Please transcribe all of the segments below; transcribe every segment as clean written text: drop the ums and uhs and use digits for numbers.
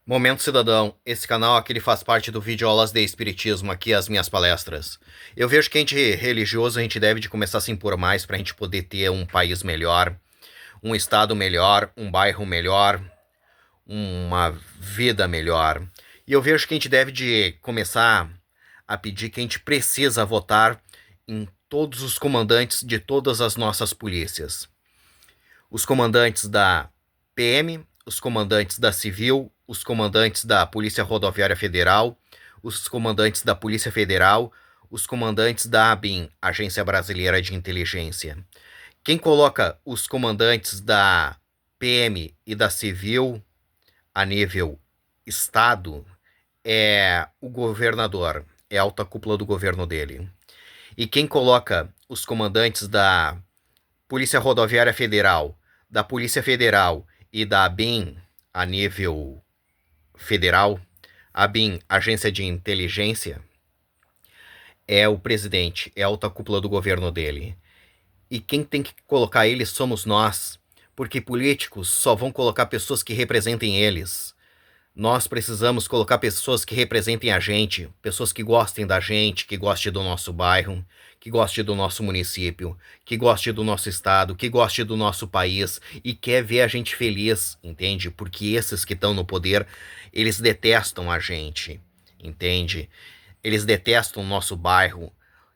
Momento Cidadão, esse canal aqui ele faz parte do vídeo Aulas de Espiritismo, aqui as minhas palestras. Eu vejo que a gente religioso, a gente deve de começar a se impor mais para a gente poder ter um país melhor, um estado melhor, um bairro melhor, uma vida melhor. E eu vejo que a gente deve de começar a pedir que a gente precisa votar em todos os comandantes de todas as nossas polícias. Os comandantes da PM, os comandantes da Civil, os comandantes da Polícia Rodoviária Federal, os comandantes da Polícia Federal, os comandantes da ABIN, Agência Brasileira de Inteligência. Quem coloca os comandantes da PM e da Civil a nível Estado é o governador, é a alta cúpula do governo dele. E quem coloca os comandantes da Polícia Rodoviária Federal, da Polícia Federal e da ABIN a nível federal, ABIN, Agência de Inteligência, é o presidente, é a alta cúpula do governo dele. E quem tem que colocar eles somos nós, porque políticos só vão colocar pessoas que representem eles. Nós precisamos colocar pessoas que representem a gente, pessoas que gostem da gente, que gostem do nosso bairro, que gostem do nosso município, que gostem do nosso estado, que gostem do nosso país e quer ver a gente feliz, entende? Porque esses que estão no poder, eles detestam a gente, entende? Eles detestam o nosso bairro,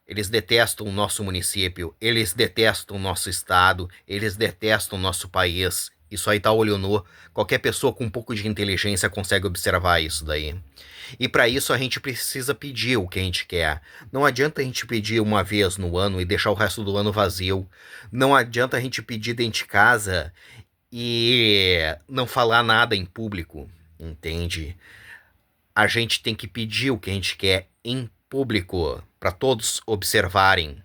eles detestam o nosso município, eles detestam o nosso estado, eles detestam o nosso país. Isso aí tá olho nu. Qualquer pessoa com um pouco de inteligência consegue observar isso daí. E para isso a gente precisa pedir o que a gente quer. Não adianta a gente pedir uma vez no ano e deixar o resto do ano vazio. Não adianta a gente pedir dentro de casa e não falar nada em público, entende? A gente tem que pedir o que a gente quer em público para todos observarem,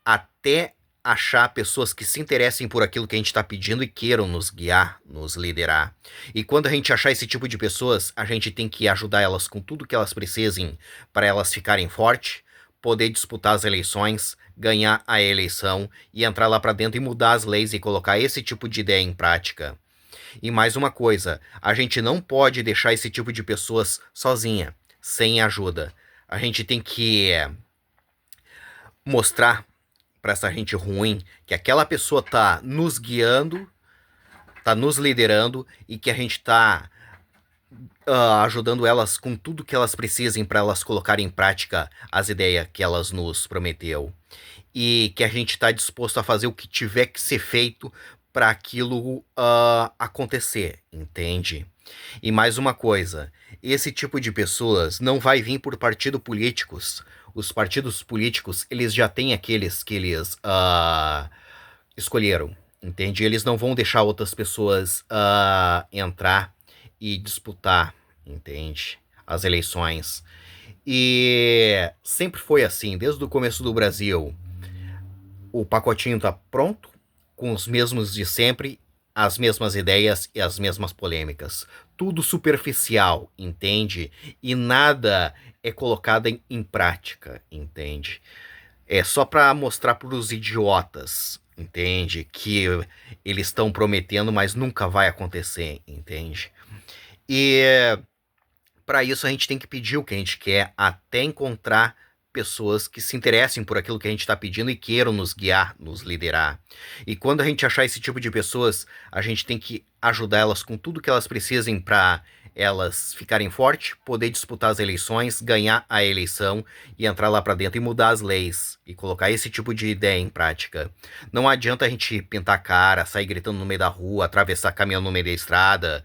até achar pessoas que se interessem por aquilo que a gente está pedindo e queiram nos guiar, nos liderar. E quando a gente achar esse tipo de pessoas, a gente tem que ajudar elas com tudo que elas precisem para elas ficarem fortes, poder disputar as eleições, ganhar a eleição e entrar lá para dentro e mudar as leis e colocar esse tipo de ideia em prática. E mais uma coisa, a gente não pode deixar esse tipo de pessoas sozinha, sem ajuda. A gente tem que mostrar para essa gente ruim que aquela pessoa tá nos guiando, tá nos liderando e que a gente tá ajudando elas com tudo que elas precisem para elas colocarem em prática as ideias que elas nos prometeu. E que a gente está disposto a fazer o que tiver que ser feito para aquilo acontecer, entende? E mais uma coisa, esse tipo de pessoas não vai vir por partido políticos. Os partidos políticos, eles já têm aqueles que eles escolheram, entende? Eles não vão deixar outras pessoas entrar e disputar, entende? As eleições. E sempre foi assim, desde o começo do Brasil. O pacotinho tá pronto, com os mesmos de sempre, as mesmas ideias e as mesmas polêmicas. Tudo superficial, entende? E nada é colocado em prática, entende? É só para mostrar para os idiotas, entende? Que eles estão prometendo, mas nunca vai acontecer, entende? E para isso a gente tem que pedir o que a gente quer até encontrar pessoas que se interessem por aquilo que a gente está pedindo e queiram nos guiar, nos liderar. E quando a gente achar esse tipo de pessoas, a gente tem que ajudar elas com tudo que elas precisem para elas ficarem fortes, poder disputar as eleições, ganhar a eleição e entrar lá para dentro e mudar as leis e colocar esse tipo de ideia em prática. Não adianta a gente pintar a cara, sair gritando no meio da rua, atravessar caminhão no meio da estrada,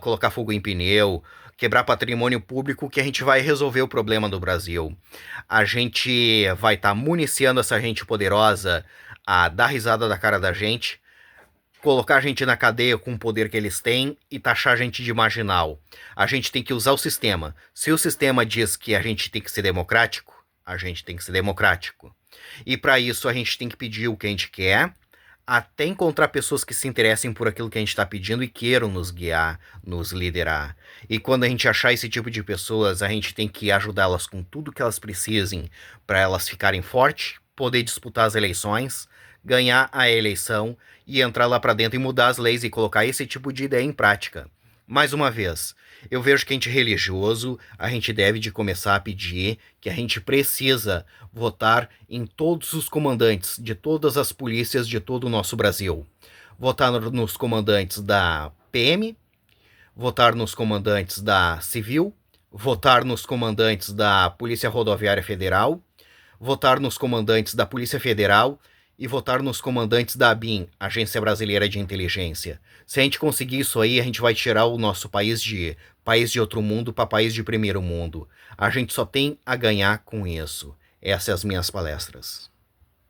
colocar fogo em pneu, quebrar patrimônio público, que a gente vai resolver o problema do Brasil. A gente vai estar municiando essa gente poderosa a dar risada da cara da gente, colocar a gente na cadeia com o poder que eles têm e taxar a gente de marginal. A gente tem que usar o sistema. Se o sistema diz que a gente tem que ser democrático, a gente tem que ser democrático. E para isso a gente tem que pedir o que a gente quer, até encontrar pessoas que se interessem por aquilo que a gente está pedindo e queiram nos guiar, nos liderar. E quando a gente achar esse tipo de pessoas, a gente tem que ajudá-las com tudo que elas precisem para elas ficarem fortes, poder disputar as eleições, ganhar a eleição e entrar lá para dentro e mudar as leis e colocar esse tipo de ideia em prática. Mais uma vez, eu vejo que a gente religioso, a gente deve de começar a pedir que a gente precisa votar em todos os comandantes de todas as polícias de todo o nosso Brasil. Votar nos comandantes da PM, votar nos comandantes da Civil, votar nos comandantes da Polícia Rodoviária Federal, votar nos comandantes da Polícia Federal e votar nos comandantes da ABIN, Agência Brasileira de Inteligência. Se a gente conseguir isso aí, a gente vai tirar o nosso país de outro mundo para país de primeiro mundo. A gente só tem a ganhar com isso. Essas são as minhas palestras.